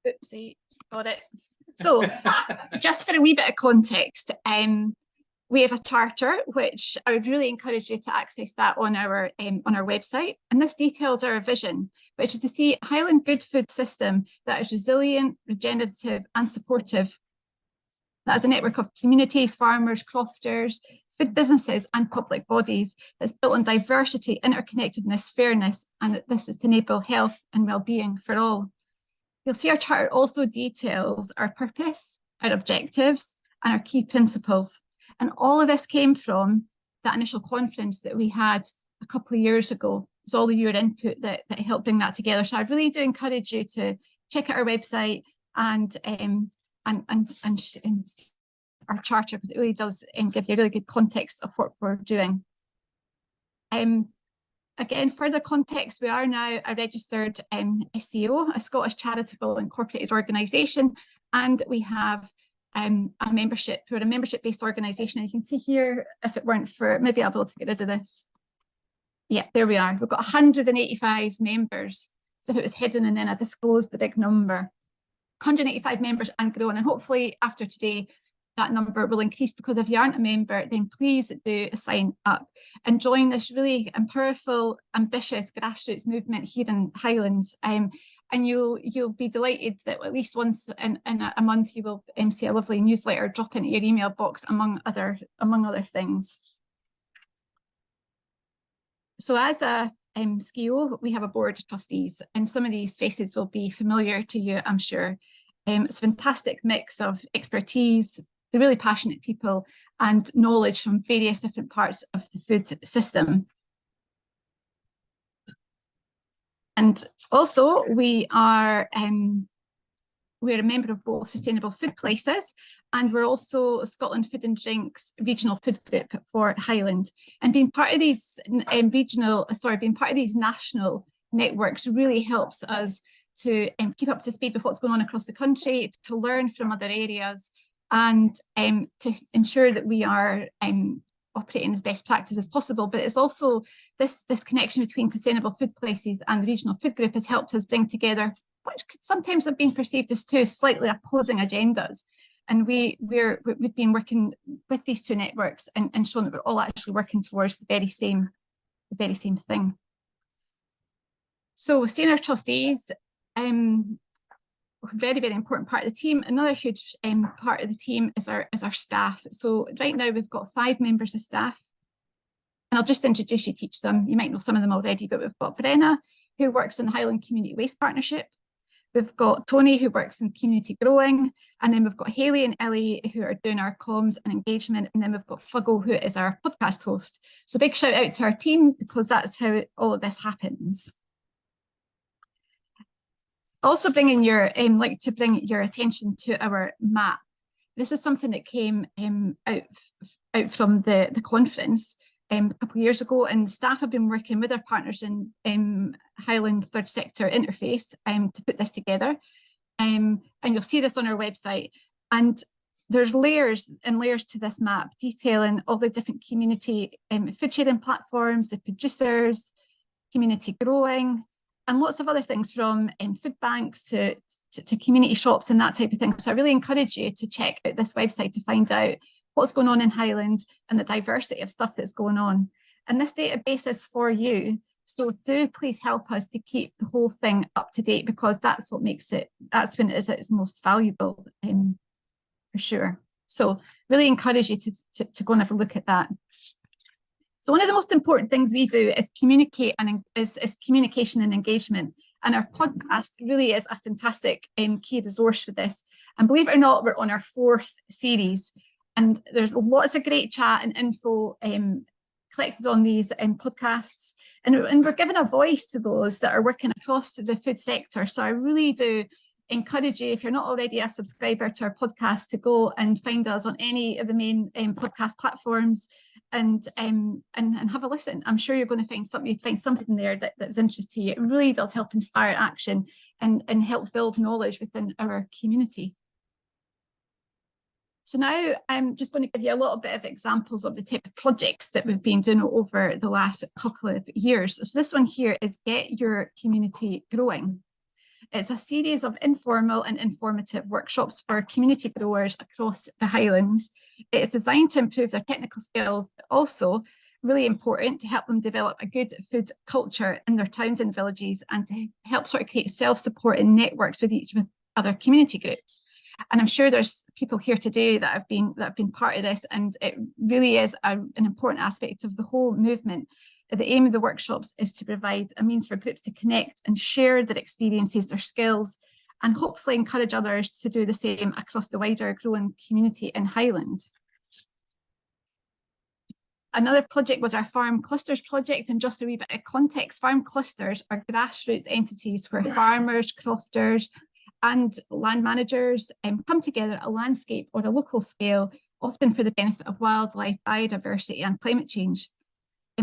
Oopsie, got it. So just for a wee bit of context, we have a charter, which I would really encourage you to access that on our website. And this details our vision, which is to see a Highland good food system that is resilient, regenerative and supportive. That is a network of communities, farmers, crofters, food businesses and public bodies that's built on diversity, interconnectedness, fairness, and this is to enable health and well-being for all. You'll see our charter also details our purpose, our objectives, and our key principles. And all of this came from that initial conference that we had a couple of years ago. It's all of your input that helped bring that together. So I really do encourage you to check out our website and our charter, because it really does give you a really good context of what we're doing. Again, further context, we are now a registered SCO, a Scottish Charitable Incorporated Organisation, and we have a membership. We're a membership-based organisation. And you can see here, if it weren't for, maybe I'll be able to get rid of this. Yeah, there we are. We've got 185 members. So if it was hidden and then I disclosed the big number, 185 members and growing. And hopefully after today, that number will increase, because if you aren't a member, then please do sign up and join this really powerful, ambitious grassroots movement here in Highlands. And you'll be delighted that at least once in a month you will see a lovely newsletter drop into your email box, among other things. So as a SCO, we have a board of trustees, and some of these faces will be familiar to you, I'm sure. It's a fantastic mix of expertise, the really passionate people, and knowledge from various different parts of the food system. And also we're a member of both Sustainable Food Places, and we're also Scotland Food and Drinks Regional Food Group for Highland. And being part of these national networks really helps us to keep up to speed with what's going on across the country, to learn from other areas, and to ensure that we are operating as best practice as possible. But it's also this connection between Sustainable Food Places and the Regional Food Group has helped us bring together which could sometimes have been perceived as two slightly opposing agendas. And we've been working with these two networks and shown that we're all actually working towards the very same thing. So seeing our trustees, very, very important part of the team. Another huge part of the team is our staff. So right now we've got 5 members of staff, and I'll just introduce you to each of them. You might know some of them already, but we've got Brenna, who works in the Highland Community Waste Partnership. We've got Tony, who works in community growing, and then we've got Hayley and Ellie, who are doing our comms and engagement, and then we've got Fuggle, who is our podcast host. So big shout out to our team, because that's how all of this happens. Also bring your attention to our map. This is something that came out from the conference a couple of years ago, and staff have been working with our partners in Highland Third Sector Interface to put this together. And you'll see this on our website. And there's layers and layers to this map detailing all the different community food sharing platforms, the producers, community growing, and lots of other things, from food banks to community shops and that type of thing. So I really encourage you to check out this website to find out what's going on in Highland and the diversity of stuff that's going on. And this database is for you. So do please help us to keep the whole thing up to date, because that's what makes it, that's when it is at its most valuable, for sure. So really encourage you to go and have a look at that. So one of the most important things we do is communicate, and is communication and engagement. And our podcast really is a fantastic key resource for this. And believe it or not, we're on our 4th series. And there's lots of great chat and info collected on these podcasts. And we're giving a voice to those that are working across the food sector. So I really do encourage you, if you're not already a subscriber to our podcast, to go and find us on any of the main podcast platforms and have a listen. I'm sure you're going to find something there that's interesting to you. It really does help inspire action and help build knowledge within our community. So now I'm just going to give you a little bit of examples of the type of projects that we've been doing over the last couple of years. So this one here is Get Your Community Growing. It's a series of informal and informative workshops for community growers across the Highlands. It's designed to improve their technical skills, but also really important to help them develop a good food culture in their towns and villages, and to help sort of create self-support and networks with other community groups. And I'm sure there's people here today that have been part of this, and it really is an important aspect of the whole movement. The aim of the workshops is to provide a means for groups to connect and share their experiences, their skills, and hopefully encourage others to do the same across the wider growing community in Highland. Another project was our Farm Clusters project, and just a wee bit of context, farm clusters are grassroots entities where farmers, crofters, and land managers come together at a landscape or a local scale, often for the benefit of wildlife, biodiversity, and climate change.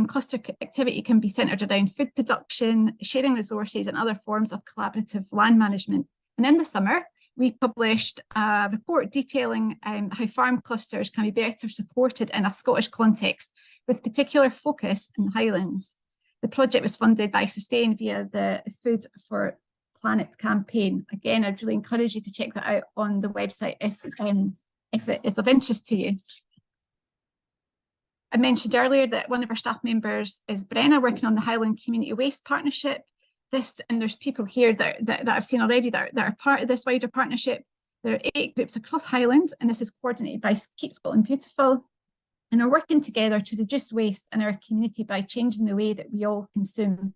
Cluster activity can be centred around food production, sharing resources, and other forms of collaborative land management. And in the summer, we published a report detailing how farm clusters can be better supported in a Scottish context, with particular focus in the Highlands. The project was funded by Sustain via the Food for Planet campaign. Again, I'd really encourage you to check that out on the website if it is of interest to you. I mentioned earlier that one of our staff members is Brenna, working on the Highland Community Waste Partnership. And there's people here that I've seen already that are part of this wider partnership. There are 8 groups across Highland, and this is coordinated by Keep Scotland Beautiful, and are working together to reduce waste in our community by changing the way that we all consume.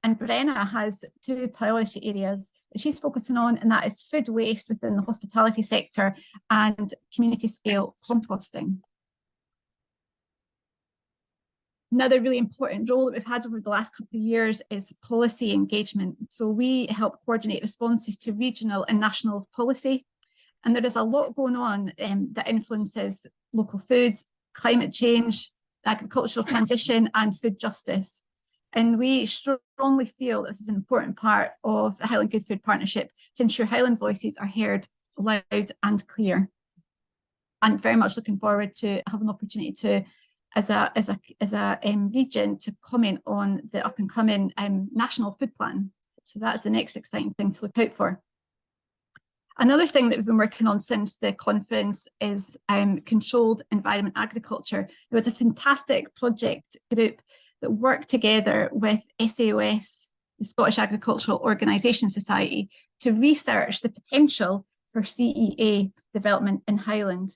And Brenna has 2 priority areas that she's focusing on, and that is food waste within the hospitality sector and community scale composting. Another really important role that we've had over the last couple of years is policy engagement. So we help coordinate responses to regional and national policy. And there is a lot going on that influences local food, climate change, agricultural transition, and food justice. And we strongly feel this is an important part of the Highland Good Food Partnership to ensure Highland voices are heard loud and clear. I'm very much looking forward to have an opportunity to, as a region, to comment on the up and coming national food plan. So that's the next exciting thing to look out for. Another thing that we've been working on since the conference is controlled environment agriculture. There was a fantastic project group that worked together with SAOS, the Scottish Agricultural Organisation Society, to research the potential for CEA development in Highland.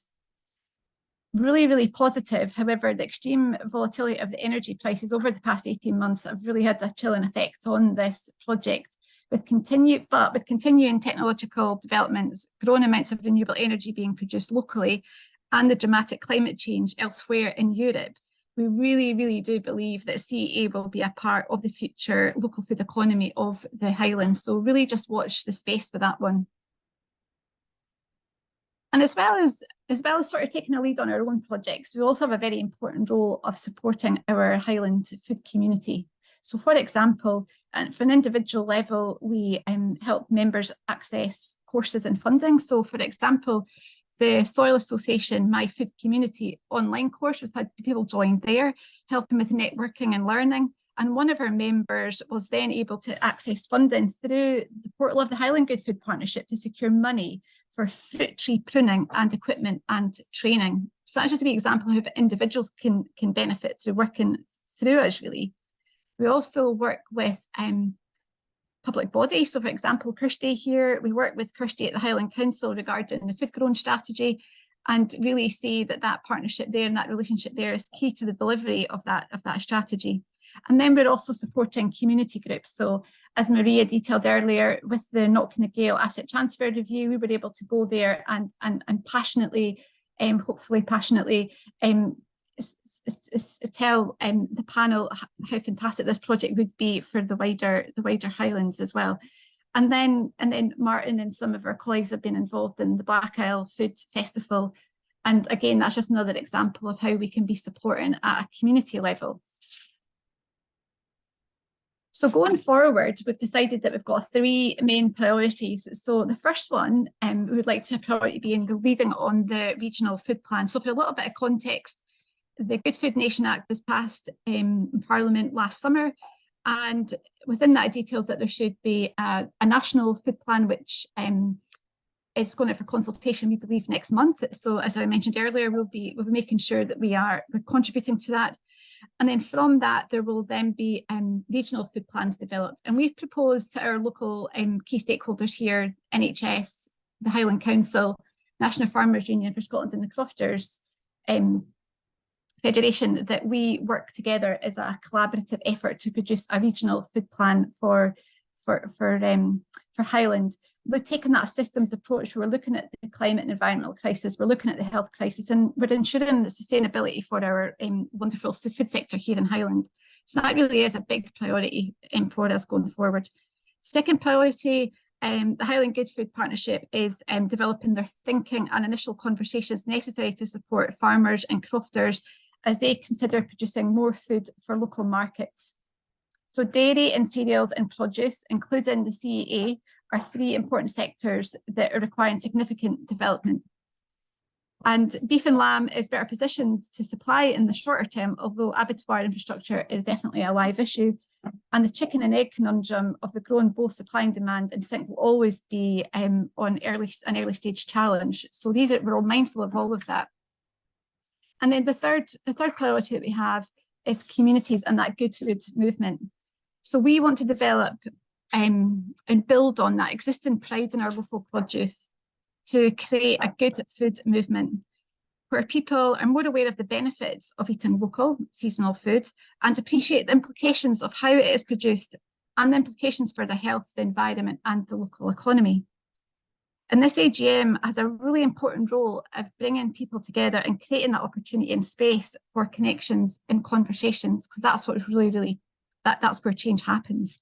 Really, really positive. However, the extreme volatility of the energy prices over the past 18 months have really had a chilling effect on this project. With continuing technological developments, growing amounts of renewable energy being produced locally, and the dramatic climate change elsewhere in Europe, we really, really do believe that CEA will be a part of the future local food economy of the Highlands. So really just watch the space for that one. And as well as sort of taking a lead on our own projects, we also have a very important role of supporting our Highland food community. So for example, for an individual level, we help members access courses and funding. So for example, the Soil Association My Food Community online course, we've had people join there, helping with networking and learning. And one of our members was then able to access funding through the portal of the Highland Good Food Partnership to secure money for fruit tree pruning and equipment and training. So that's just a wee example of how individuals can benefit through working through us, really. We also work with public bodies. So for example, Kirsty here, we work with Kirsty at the Highland Council regarding the food growing strategy, and really see that partnership there and that relationship there is key to the delivery of that strategy. And then we're also supporting community groups. So as Maria detailed earlier, with the Knocknagill Asset Transfer Review, we were able to go there and passionately, hopefully passionately, tell the panel how fantastic this project would be for the wider Highlands as well. And then Martin and some of our colleagues have been involved in the Black Isle Food Festival. And again, that's just another example of how we can be supporting at a community level. So going forward, we've decided that we've got 3 main priorities. So the first one, we would like to priority being the leading on the regional food plan. So for a little bit of context, the Good Food Nation Act was passed in Parliament last summer, and within that, it details that there should be a national food plan, which is going out for consultation, we believe, next month. So as I mentioned earlier, we'll be making sure that we're contributing to that. And then from that, there will then be regional food plans developed. And we've proposed to our local key stakeholders here, NHS, the Highland Council, National Farmers Union for Scotland and the Crofters Federation, that we work together as a collaborative effort to produce a regional food plan for Highland. We're taking that systems approach. We're looking at the climate and environmental crisis. We're looking at the health crisis, and we're ensuring the sustainability for our wonderful food sector here in Highland. So that really is a big priority for us going forward. Second priority, the Highland Good Food Partnership is developing their thinking and initial conversations necessary to support farmers and crofters as they consider producing more food for local markets. So dairy and cereals and produce, including the CEA, are three important sectors that are requiring significant development. And beef and lamb is better positioned to supply in the shorter term, although abattoir infrastructure is definitely a live issue. And the chicken and egg conundrum of the growing both supply and demand in sync will always be an early stage challenge. So we're all mindful of all of that. And then the third priority that we have is communities and that good food movement. So we want to develop and build on that existing pride in our local produce to create a good food movement where people are more aware of the benefits of eating local, seasonal food and appreciate the implications of how it is produced and the implications for the health, the environment and the local economy. And this AGM has a really important role of bringing people together and creating that opportunity and space for connections and conversations, because that's what's really, that's where change happens.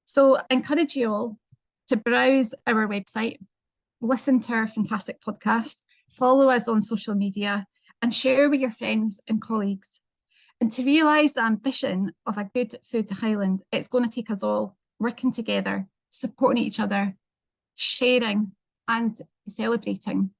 So I encourage you all to browse our website, listen to our fantastic podcast, follow us on social media and share with your friends and colleagues. And to realise the ambition of a good food Highland, it's going to take us all working together, supporting each other, sharing and celebrating.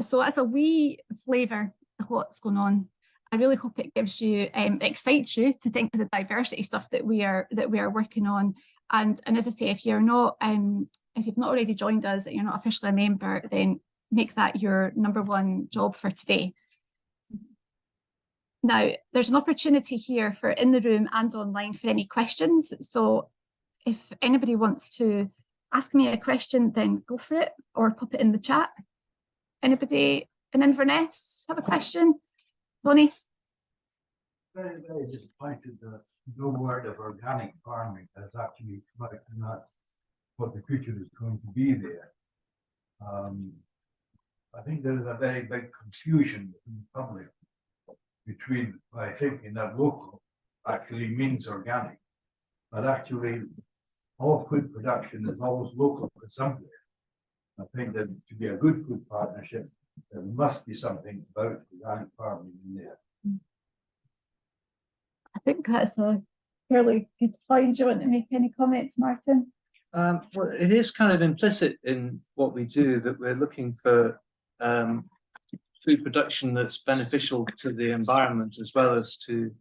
So that's a wee flavour of what's going on. I really hope it gives you, excites you to think of the diversity stuff that we are working on. And as I say, if you've not already joined us and you're not officially a member, then make that your number one job for today. Now, there's an opportunity here for in the room and online for any questions. So if anybody wants to ask me a question, then go for it or pop it in the chat. Anybody in Inverness have a question? Tony? Very, very disappointed that no word of organic farming has actually come out and not what the future is going to be there. I think there is a very big confusion in the public between, by thinking that local actually means organic, but actually all food production is always local to somewhere. I think that to be a good food partnership, there must be something about organic farming in there. I think that's a fairly good point. Do you want to make any comments, Martin? Well, it is kind of implicit in what we do that we're looking for food production that's beneficial to the environment as well as to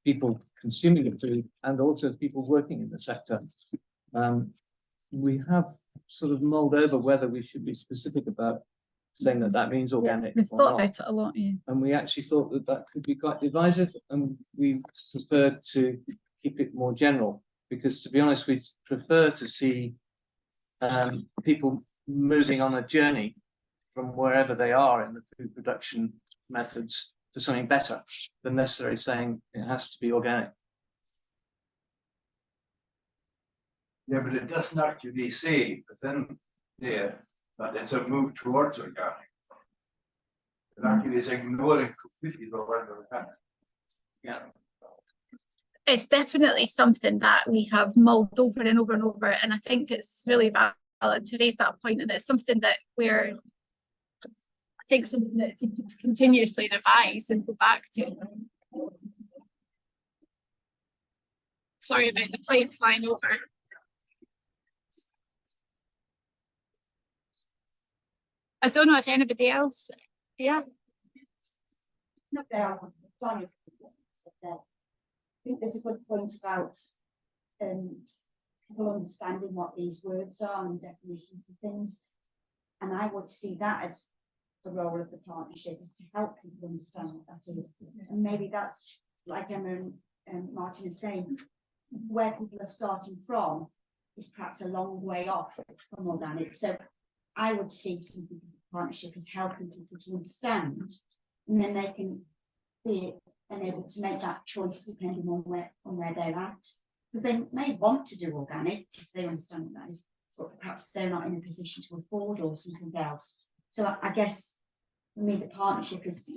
people consuming the food and also people working in the sector. We have sort of mulled over whether we should be specific about saying that means organic. We've thought about it a lot, yeah. And we actually thought that that could be quite divisive, and we preferred to keep it more general because, to be honest, we prefer to see people moving on a journey from wherever they are in the food production methods to something better than necessarily saying it has to be organic. Yeah, but it doesn't actually say within there that it's a move towards organic. It actually is ignoring completely the word organic. Yeah. It's definitely something that we have mulled over and over and over, and I think it's really valid to raise that point, and it's something that we're, I think, something that you can continuously revise and go back to. Sorry about the plane flying over. I don't know if anybody else, yeah. think there's a good point about people understanding what these words are and definitions and things. And I would see that as the role of the partnership, is to help people understand what that is. And maybe that's, like Emma and Martin is saying, where people are starting from is perhaps a long way off from organic. So I would see something like a partnership as helping people to understand, and then they can be able to make that choice depending on where they're at. But they may want to do organic if they understand what that is, but perhaps they're not in a position to afford or something else. So I guess for me the partnership is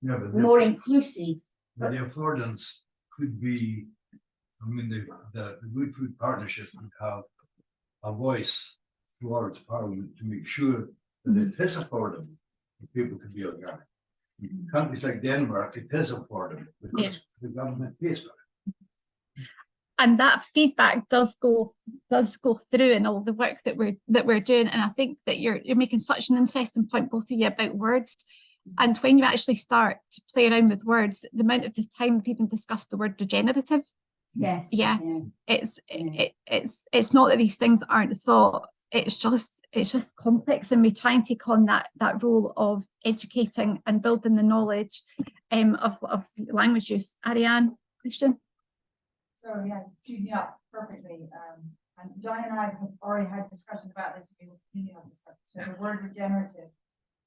more inclusive. But the affordance could be, I mean, the Good Food Partnership would have a voice towards Parliament to make sure that it is affordable for people to be organic. Countries like Denmark, it is affordable because the government pays for it. And that feedback does go through in all the work that we're doing. And I think that you're making such an interesting point, both of you, about words. And when you actually start to play around with words, the amount of time we've even discussed the word regenerative. Yes. Yeah. It's not that these things aren't thought. It's just complex, and we try and take on that role of educating and building the knowledge of language use. Ariane, question? So yeah, teed me up perfectly. And Johnny and I have already had discussion about this. We will continue on discussion. So the word regenerative,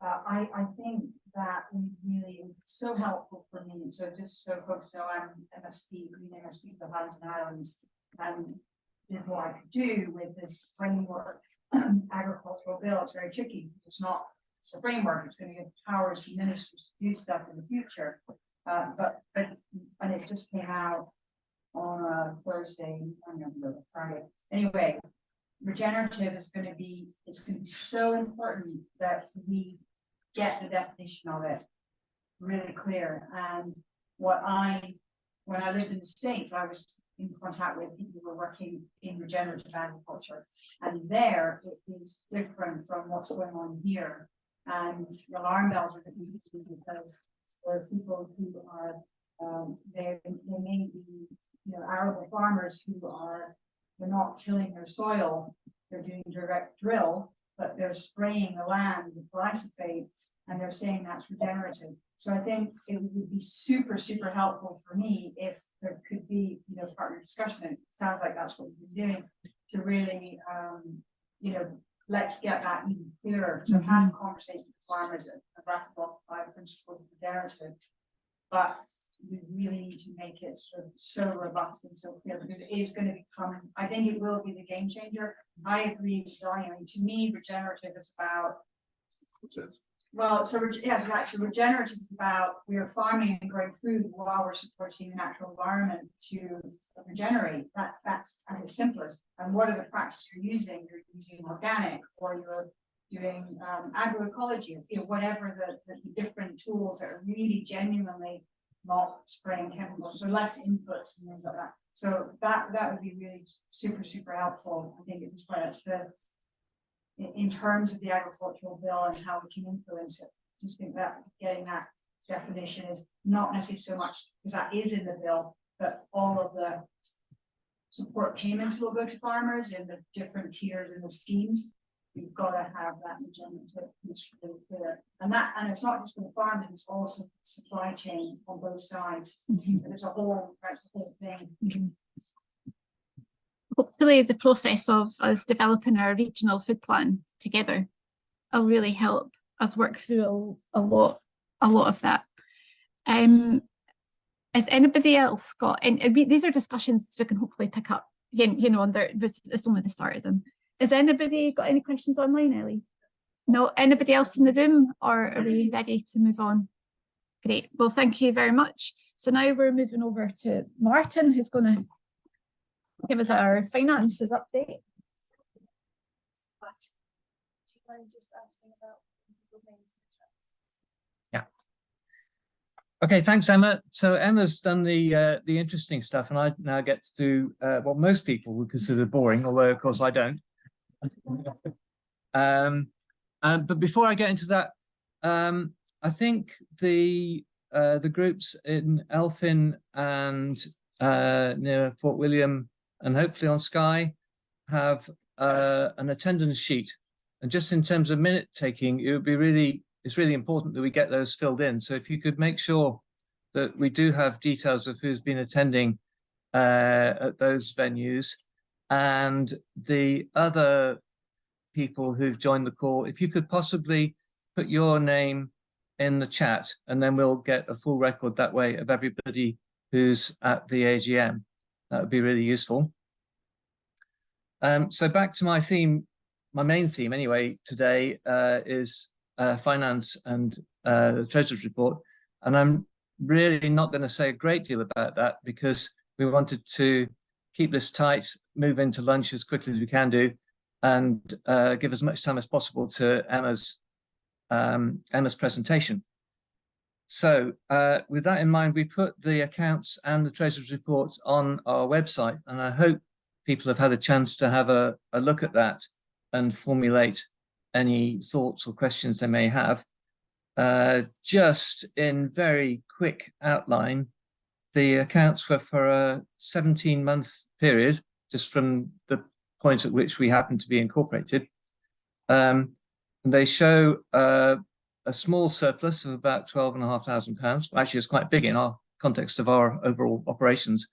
I think that really is so helpful for me. So just so folks know, I'm MSP, Green MSP for Highlands and Islands, and did what I could do with this framework agricultural bill. It's very tricky. It's a framework. It's going to give powers to ministers to do stuff in the future. But it just came out on a Thursday, I don't know, Friday. Anyway, regenerative is going to be, it's going to be so important that we get the definition of it really clear. And when I lived in the States, I was in contact with people who were working in regenerative agriculture, and there it is different from what's going on here. And the alarm bells are ringing because there are people who are they may be arable farmers who they're not tilling their soil, they're doing direct drill, but they're spraying the land with glyphosate, and they're saying that's regenerative. So I think it would be super, super helpful for me if there could be, partner discussion. And it sounds like that's what we've been doing to really, let's get that even clearer. So I've had a conversation with farmers at Rathbone by principles of regenerative, but we really need to make it so robust and so clear, because it is going to become, I think it will be the game changer. I agree with Johnny. I mean, to me, regenerative is about, so regenerative is about, we are farming and growing food while we're supporting the natural environment to regenerate. That's at its simplest. And what are the practices you're using? You're using organic, or you're doing agroecology, whatever the different tools that are really genuinely not spraying chemicals, so less inputs and things like that. So that would be really super, super helpful. I think it's where it's in terms of the agricultural bill and how we can influence it. Just think that getting that definition is not necessarily so much, because that is in the bill, but all of the support payments will go to farmers in the different tiers in the schemes. You've got to have that regenerative piece really clear. And it's not just for the farmers, it's also the supply chain on both sides. That's the whole thing. Hopefully the process of us developing our regional food plan together will really help us work through a lot of that. Has anybody else got, and these are discussions we can hopefully pick up, it's only the start of them. Has anybody got any questions online, Ellie? No, anybody else in the room, or are we ready to move on? Great, well, thank you very much. So now we're moving over to Martin, who's going to give us our finances update. Yeah. Okay, thanks, Emma. So Emma's done the interesting stuff, and I now get to do what most people would consider boring, although of course I don't. But before I get into that, I think the groups in Elfin and near Fort William and hopefully on Skye have an attendance sheet. And just in terms of minute taking, it's really important that we get those filled in. So if you could make sure that we do have details of who's been attending at those venues and the other people who've joined the call, if you could possibly put your name in the chat, and then we'll get a full record that way of everybody who's at the AGM. That would be really useful. So back to my theme, my main theme anyway, today is finance and the Treasurer's report. And I'm really not going to say a great deal about that because we wanted to keep this tight, move into lunch as quickly as we can do, and give as much time as possible to Emma's presentation. So with that in mind, we put the accounts and the Treasurer's report on our website, and I hope people have had a chance to have a look at that and formulate any thoughts or questions they may have. Just in very quick outline, the accounts were for a 17-month period, just from the point at which we happen to be incorporated. And they show a small surplus of about £12,500. Actually, it's quite big in our context of our overall operations.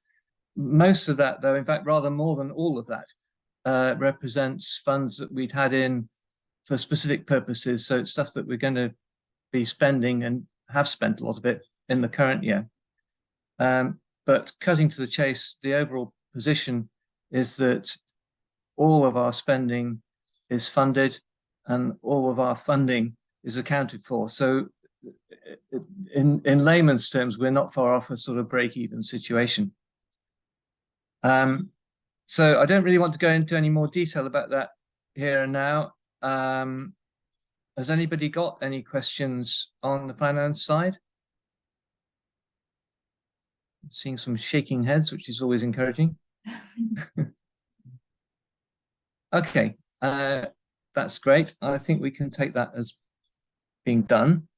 Most of that, though, in fact, rather more than all of that, represents funds that we'd had in for specific purposes. So it's stuff that we're going to be spending and have spent a lot of it in the current year. But cutting to the chase, the overall position is that all of our spending is funded and all of our funding is accounted for. So in layman's terms, we're not far off a sort of break-even situation. So I don't really want to go into any more detail about that here and now. Has anybody got any questions on the finance side? Seeing some shaking heads, which is always encouraging. Okay, that's great. I think we can take that as being done.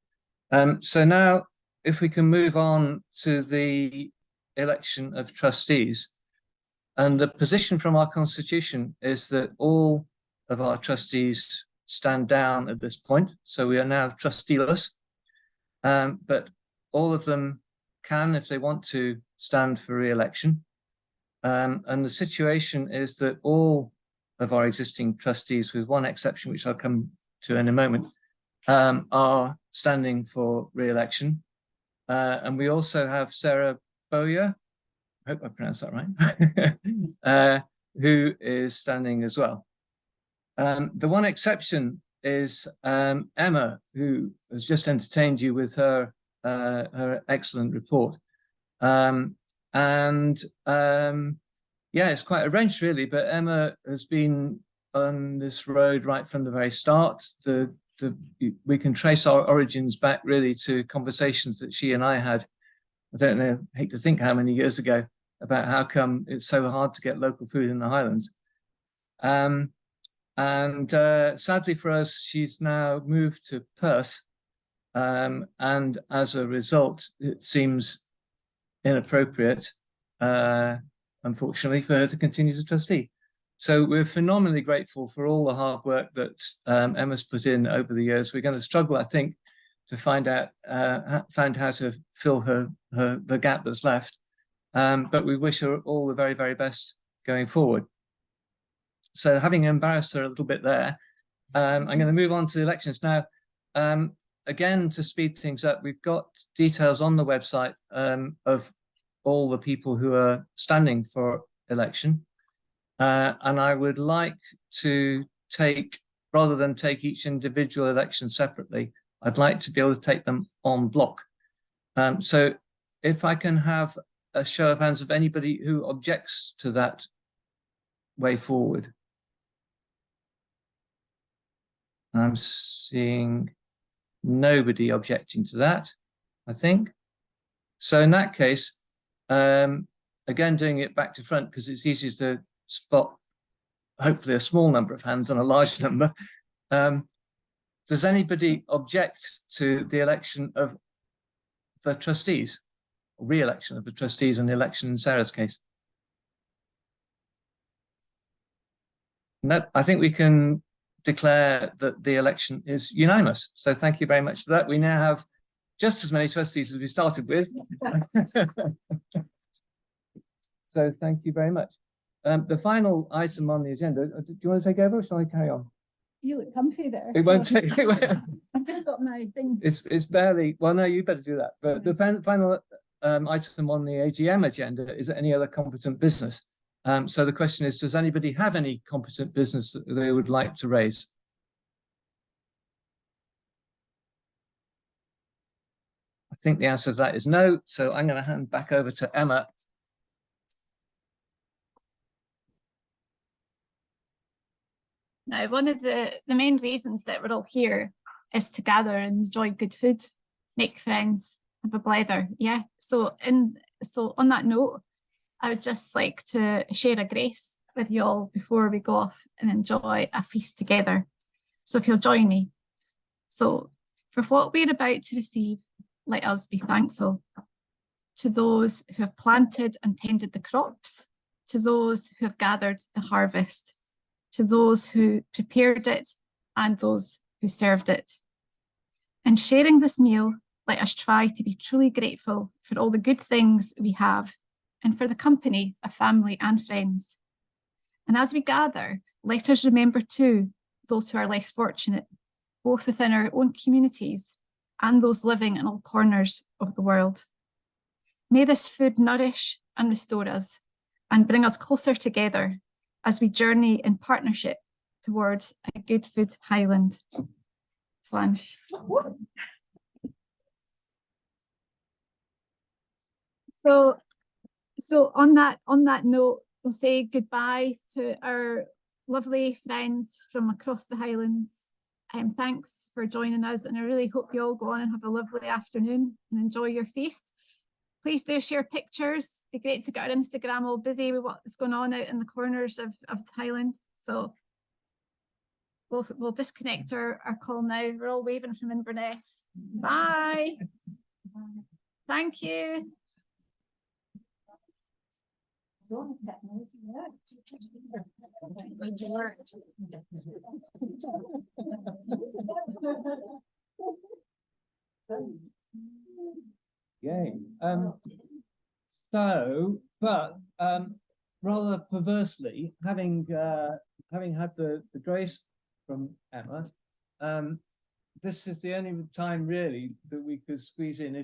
So now, if we can move on to the election of trustees. And the position from our constitution is that all of our trustees stand down at this point. So we are now trusteeless, but all of them can, if they want to, stand for re-election. And the situation is that all of our existing trustees, with one exception, which I'll come to in a moment, are standing for re-election. And we also have Sarah Bowyer, I hope I pronounced that right, who is standing as well. The one exception is Emma, who has just entertained you with her excellent report. Yeah, it's quite a wrench really, but Emma has been on this road right from the very start. We can trace our origins back really to conversations that she and I had, I don't know, I hate to think how many years ago, about how come it's so hard to get local food in the Highlands. Sadly for us, she's now moved to Perth. And as a result, it seems inappropriate, unfortunately, for her to continue as a trustee. So we're phenomenally grateful for all the hard work that Emma's put in over the years. We're going to struggle, I think, to find how to fill the gap that's left. But we wish her all the very, very best going forward. So having embarrassed her a little bit there, I'm going to move on to the elections now. Again, to speed things up, we've got details on the website of all the people who are standing for election. And I would like to take, rather than take each individual election separately, I'd like to be able to take them en bloc. So if I can have a show of hands of anybody who objects to that way forward. I'm seeing nobody objecting to that, I think. So in that case, again, doing it back to front, because it's easier to spot hopefully a small number of hands than a large number. Does anybody object to the election of the trustees? re-election of the trustees and the election in Sarah's case. No, I think we can declare that the election is unanimous. So thank you very much for that. We now have just as many trustees as we started with. So thank you very much. The final item on the agenda, do you want to take over or shall I carry on? You look comfy there. It won't take. I've just got my things. It's barely, well, no, you better do that. But the final item on the AGM agenda is any other competent business. So the question is, does anybody have any competent business that they would like to raise? I think the answer to that is no. So I'm going to hand back over to Emma. Now, one of the main reasons that we're all here is to gather and enjoy good food, make friends, have a blether. Yeah. So on that note, I would just like to share a grace with you all before we go off and enjoy a feast together. So if you'll join me. So for what we're about to receive, let us be thankful to those who have planted and tended the crops, to those who have gathered the harvest, to those who prepared it and those who served it. In sharing this meal, let us try to be truly grateful for all the good things we have and for the company of family and friends. And as we gather, let us remember too those who are less fortunate, both within our own communities and those living in all corners of the world. May this food nourish and restore us and bring us closer together as we journey in partnership towards a good food Highland. Slansh. So on that note, we'll say goodbye to our lovely friends from across the Highlands. Thanks for joining us, and I really hope you all go on and have a lovely afternoon and enjoy your feast. Please do share pictures. It'd be great to get our Instagram all busy with what's going on out in the corners of Highland. So we'll disconnect our call now. We're all waving from Inverness. Bye. Thank you. Yay. But rather perversely, having had the grace from Emma, this is the only time really that we could squeeze in.